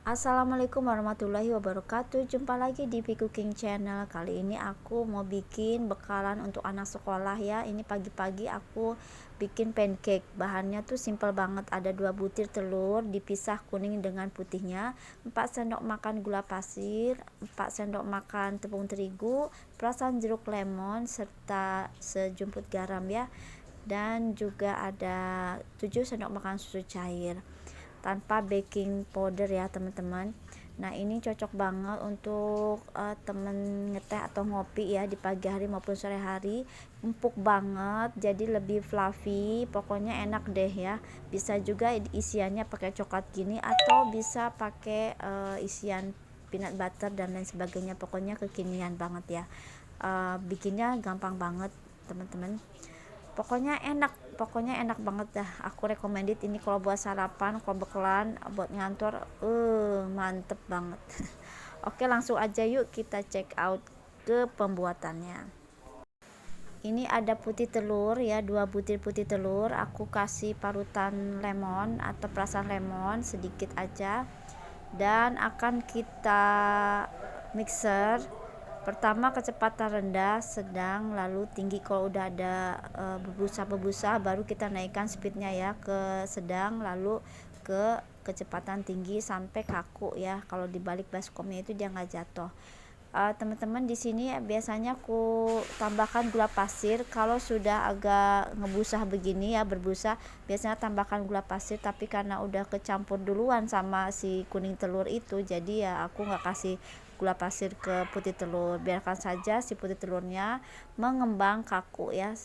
Assalamualaikum warahmatullahi wabarakatuh. Jumpa lagi di Pi Cooking Channel. Kali ini aku mau bikin bekalan untuk anak sekolah ya. Ini pagi-pagi aku bikin pancake. Bahannya tuh simple banget. Ada 2 butir telur dipisah kuning dengan putihnya, 4 sendok makan gula pasir, 4 sendok makan tepung terigu, perasan jeruk lemon serta sejumput garam ya. Dan juga ada 7 sendok makan susu cair tanpa baking powder ya teman-teman. Nah ini cocok banget untuk temen ngeteh atau ngopi ya di pagi hari maupun sore hari. Empuk banget, jadi lebih fluffy, pokoknya enak deh ya. Bisa juga isiannya pakai coklat gini atau bisa pakai isian peanut butter dan lain sebagainya, pokoknya kekinian banget ya. Bikinnya gampang banget teman-teman, pokoknya enak banget dah. Aku recommended ini kalau buat sarapan, kalau bekalan buat ngantor, mantep banget. Oke, langsung aja yuk kita check out ke pembuatannya. Ini ada putih telur ya, 2 butir putih telur. Aku kasih parutan lemon atau perasan lemon sedikit aja, dan akan kita mixer. Pertama kecepatan rendah, sedang, lalu tinggi. Kalau udah ada berbusa-berbusa baru kita naikkan speednya ya ke sedang, lalu ke kecepatan tinggi sampai kaku ya. Kalau dibalik baskomnya itu dia nggak jatuh. Teman-teman, di sini biasanya aku tambahkan gula pasir kalau sudah agak ngebusah begini ya, berbusa, biasanya tambahkan gula pasir, tapi karena udah kecampur duluan sama si kuning telur itu, jadi ya aku nggak kasih gula pasir ke putih telur. Biarkan saja si putih telurnya mengembang kaku ya,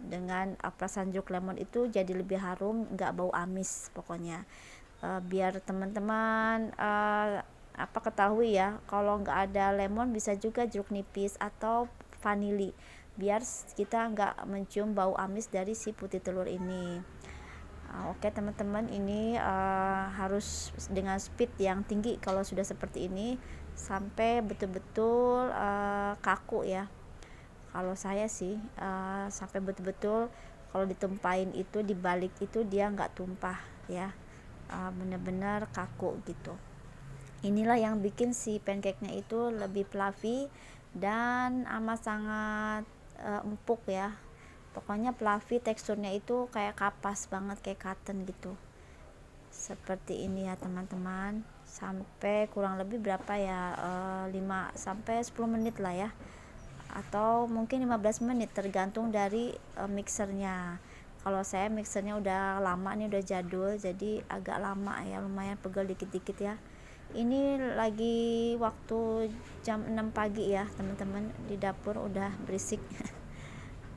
dengan perasan jeruk lemon itu jadi lebih harum, nggak bau amis pokoknya. Biar teman-teman ketahui ya, kalau nggak ada lemon bisa juga jeruk nipis atau vanili, biar kita nggak mencium bau amis dari si putih telur ini. Oke teman-teman, ini harus dengan speed yang tinggi kalau sudah seperti ini, sampai betul-betul kaku ya. Kalau saya sih sampai betul-betul, kalau ditumpahin itu dibalik itu dia nggak tumpah ya, bener-bener kaku gitu. Inilah yang bikin si pancake-nya itu lebih fluffy dan amat sangat empuk ya. Pokoknya fluffy, teksturnya itu kayak kapas banget, kayak cotton gitu. Seperti ini ya teman-teman. Sampai kurang lebih berapa ya, 5 sampai 10 menit lah ya. Atau mungkin 15 menit tergantung dari mixernya. Kalau saya mixernya udah lama nih, udah jadul, jadi agak lama ya, lumayan pegel dikit-dikit ya. Ini lagi waktu jam 6 pagi ya teman-teman, di dapur udah berisik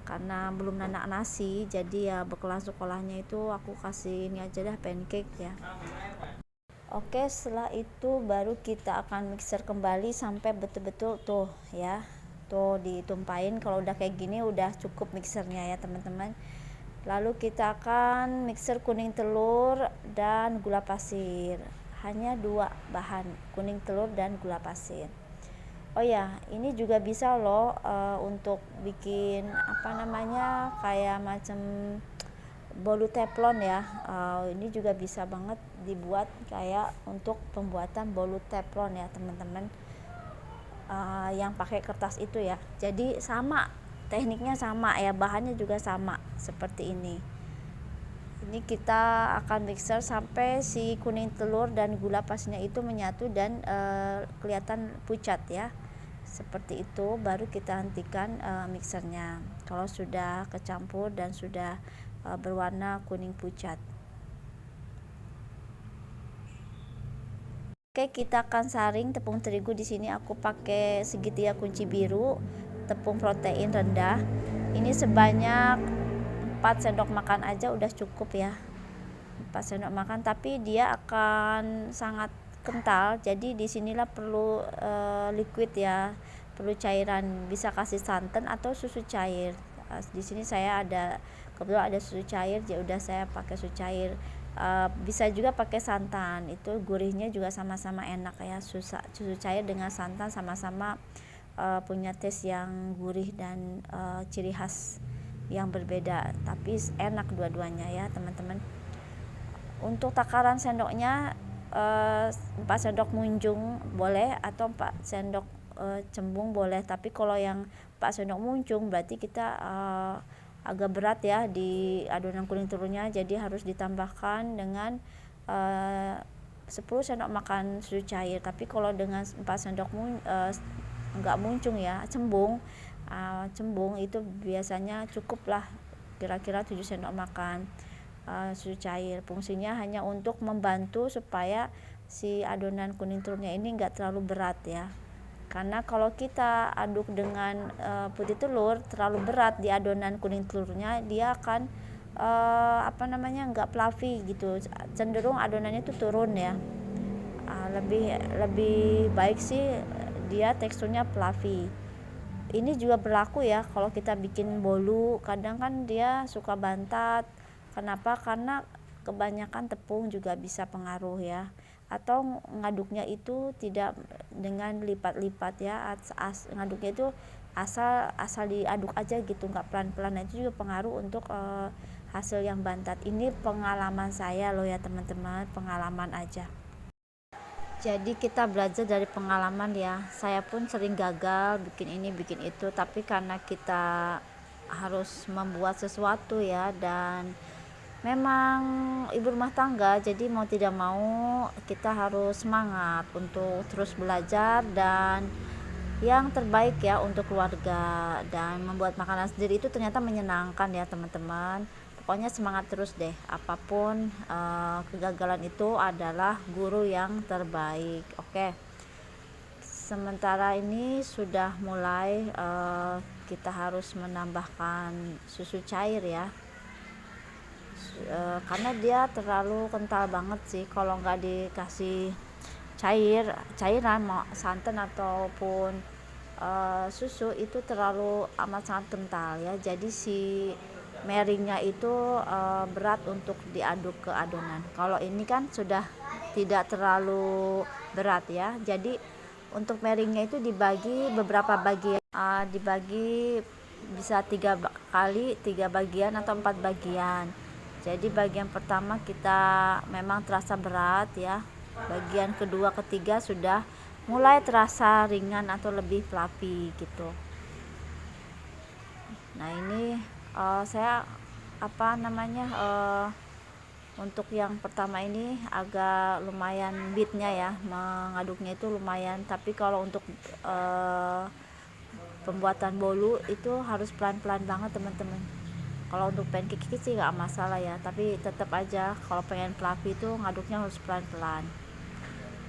karena belum nanak nasi, jadi ya bekalan sekolahnya itu aku kasih ini aja dah, pancake ya. Oke, setelah itu baru kita akan mixer kembali sampai betul-betul tuh ya, tuh ditumpahin. Kalau udah kayak gini udah cukup mixernya ya teman-teman. Lalu kita akan mixer kuning telur dan gula pasir. Hanya 2 bahan, kuning telur dan gula pasir. Oh ya, ini juga bisa loh untuk bikin kayak macam bolu teflon ya. Ini juga bisa banget dibuat kayak untuk pembuatan bolu teflon ya teman-teman. Yang pakai kertas itu ya. Jadi sama, tekniknya sama ya, bahannya juga sama seperti ini. Ini kita akan mixer sampai si kuning telur dan gula pasirnya itu menyatu dan kelihatan pucat ya, seperti itu. Baru kita hentikan mixernya kalau sudah kecampur dan sudah berwarna kuning pucat. Oke, kita akan saring tepung terigu. Di sini aku pakai segitiga kunci biru, tepung protein rendah. Ini sebanyak 4 sendok makan aja udah cukup ya, 4 sendok makan, tapi dia akan sangat kental, jadi disinilah perlu liquid ya, perlu cairan. Bisa kasih santan atau susu cair. Di sini saya kebetulan ada susu cair, ya udah saya pakai susu cair. Bisa juga pakai santan, itu gurihnya juga sama-sama enak ya. Susu cair dengan santan sama-sama punya taste yang gurih dan ciri khas yang berbeda, tapi enak dua-duanya ya teman-teman. Untuk takaran sendoknya 4 sendok munjung boleh atau 4 sendok cembung boleh, tapi kalau yang 4 sendok munjung berarti kita agak berat ya di adonan kuning telurnya, jadi harus ditambahkan dengan 10 sendok makan susu cair. Tapi kalau dengan 4 sendok enggak muncung ya, cembung itu biasanya cukup lah, kira-kira 7 sendok makan susu cair. Fungsinya hanya untuk membantu supaya si adonan kuning telurnya ini enggak terlalu berat ya, karena kalau kita aduk dengan putih telur terlalu berat di adonan kuning telurnya, dia akan enggak fluffy gitu, cenderung adonannya itu turun ya. Lebih baik sih dia teksturnya fluffy. Ini juga berlaku ya kalau kita bikin bolu, kadang kan dia suka bantat. Kenapa? Karena kebanyakan tepung juga bisa pengaruh ya, atau ngaduknya itu tidak dengan lipat-lipat ya, ngaduknya itu asal diaduk aja gitu, nggak pelan-pelan. Nah, itu juga pengaruh untuk hasil yang bantat. Ini pengalaman saya loh ya teman-teman, pengalaman aja. Jadi kita belajar dari pengalaman ya. Saya pun sering gagal bikin ini bikin itu, tapi karena kita harus membuat sesuatu ya, dan memang ibu rumah tangga, jadi mau tidak mau kita harus semangat untuk terus belajar dan yang terbaik ya untuk keluarga. Dan membuat makanan sendiri itu ternyata menyenangkan ya teman-teman. Pokoknya semangat terus deh, apapun kegagalan itu adalah guru yang terbaik. Oke, sementara ini sudah mulai kita harus menambahkan susu cair ya, karena dia terlalu kental banget sih kalau nggak dikasih cairan mau santan ataupun susu, itu terlalu amat sangat kental ya. Jadi si meringnya itu berat untuk diaduk ke adonan. Kalau ini kan sudah tidak terlalu berat ya, jadi untuk meringnya itu dibagi beberapa bagian, dibagi bisa 3 bagian atau 4 bagian. Jadi bagian pertama kita memang terasa berat ya, bagian kedua ketiga sudah mulai terasa ringan atau lebih fluffy gitu. Nah ini saya untuk yang pertama ini agak lumayan beatnya ya, mengaduknya itu lumayan. Tapi kalau untuk pembuatan bolu itu harus pelan-pelan banget teman-teman. Kalau untuk pancake sih nggak masalah ya, tapi tetap aja kalau pengen fluffy itu ngaduknya harus pelan-pelan.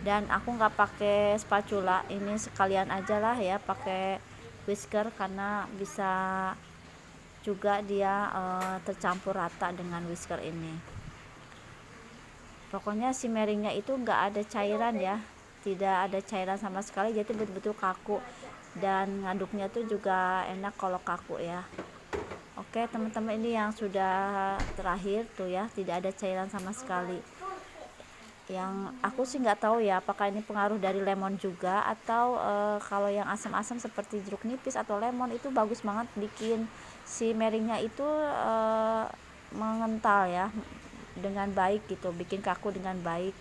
Dan aku nggak pakai spatula, ini sekalian aja lah ya pakai whisker, karena bisa juga dia tercampur rata dengan whisker ini. Pokoknya si meringnya itu nggak ada cairan ya, tidak ada cairan sama sekali, jadi betul-betul kaku, dan ngaduknya tuh juga enak kalau kaku ya. Oke teman-teman, ini yang sudah terakhir tuh ya, tidak ada cairan sama sekali. Yang aku sih nggak tahu ya apakah ini pengaruh dari lemon juga, atau kalau yang asam-asam seperti jeruk nipis atau lemon itu bagus banget bikin si meringnya itu mengental ya dengan baik gitu, bikin kaku dengan baik.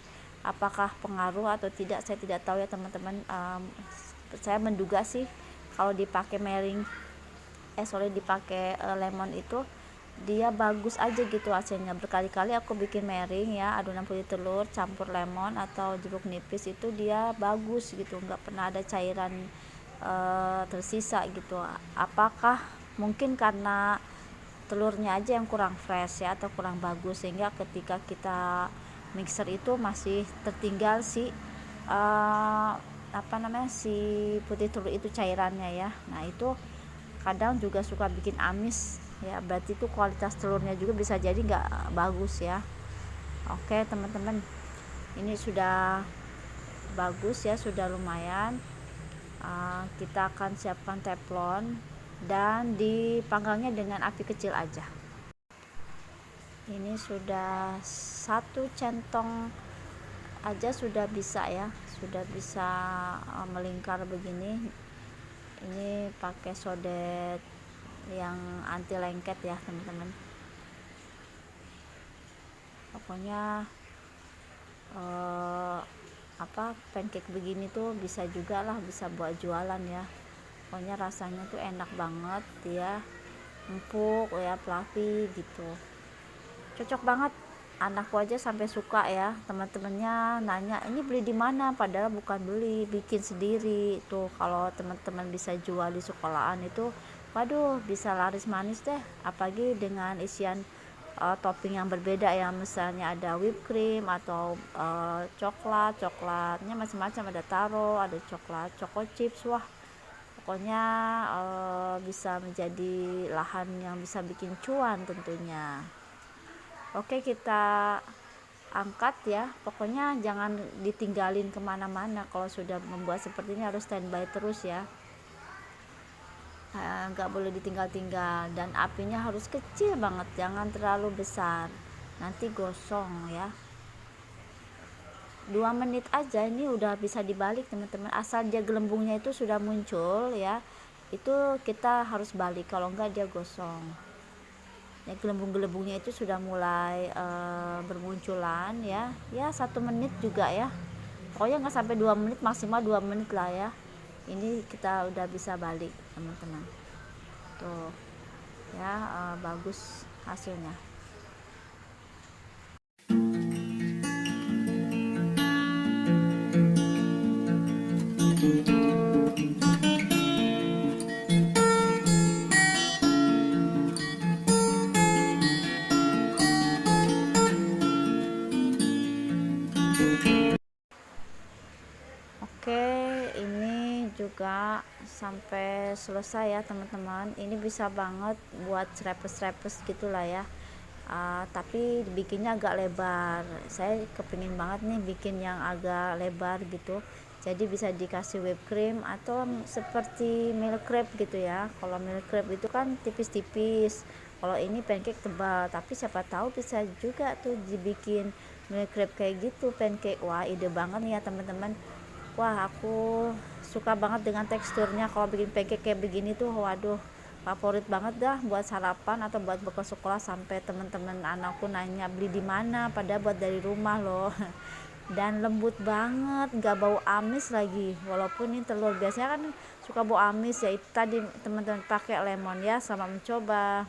Apakah pengaruh atau tidak saya tidak tahu ya teman-teman. Saya menduga sih kalau dipakai dipakai lemon itu dia bagus aja gitu hasilnya. Berkali-kali aku bikin mering ya, adonan putih telur campur lemon atau jeruk nipis, itu dia bagus gitu, nggak pernah ada cairan tersisa gitu. Apakah mungkin karena telurnya aja yang kurang fresh ya, atau kurang bagus, sehingga ketika kita mixer itu masih tertinggal si si putih telur itu cairannya ya. Nah itu kadang juga suka bikin amis ya, berarti itu kualitas telurnya juga bisa jadi nggak bagus ya. Oke teman-teman, ini sudah bagus ya, sudah lumayan. Kita akan siapkan teflon dan dipanggangnya dengan api kecil aja. Ini sudah 1 centong aja sudah bisa ya, sudah bisa melingkar begini. Ini pakai sodet yang anti lengket ya teman-teman. Pokoknya pancake begini tuh bisa juga lah, bisa buat jualan ya. Pokoknya rasanya tuh enak banget ya, empuk ya, fluffy gitu, cocok banget. Anakku aja sampai suka ya, teman-temannya nanya ini beli di mana, padahal bukan beli, bikin sendiri tuh. Kalau teman-teman bisa jual di sekolahan itu, waduh, bisa laris manis deh, apalagi dengan isian topping yang berbeda ya, misalnya ada whipped cream atau coklatnya macam-macam, ada taro, ada coklat choco chips. Wah, pokoknya bisa menjadi lahan yang bisa bikin cuan tentunya. Oke, kita angkat ya, pokoknya jangan ditinggalin kemana-mana. Kalau sudah membuat seperti ini harus standby terus ya, nggak boleh ditinggal-tinggal, dan apinya harus kecil banget, jangan terlalu besar, nanti gosong ya. 2 menit aja ini udah bisa dibalik teman-teman, asal dia gelembungnya itu sudah muncul ya, itu kita harus balik, kalau enggak dia gosong ya. Gelembung-gelembungnya itu sudah mulai bermunculan ya, 1 menit juga ya, pokoknya nggak sampai 2 menit, maksimal 2 menit lah ya. Ini kita udah bisa balik teman-teman tuh ya, bagus hasilnya. Oke, ini juga sampai selesai ya teman-teman. Ini bisa banget buat repes-repes gitulah ya. Tapi bikinnya agak lebar. Saya kepingin banget nih bikin yang agak lebar gitu. Jadi bisa dikasih whipped cream atau seperti milk crepe gitu ya. Kalau milk crepe itu kan tipis-tipis. Kalau ini pancake tebal, tapi siapa tahu bisa juga tuh dibikin milk crepe kayak gitu pancake. Wah, ide banget nih ya teman-teman. Wah, aku suka banget dengan teksturnya. Kalau bikin pancake kayak begini tuh, waduh, favorit banget dah buat sarapan atau buat bekal sekolah. Sampai teman-teman anakku nanya beli di mana, padahal buat dari rumah loh. Dan lembut banget, nggak bau amis lagi. Walaupun ini telur, biasanya kan suka bau amis ya. Itu tadi teman-teman pakai lemon ya. Selamat mencoba.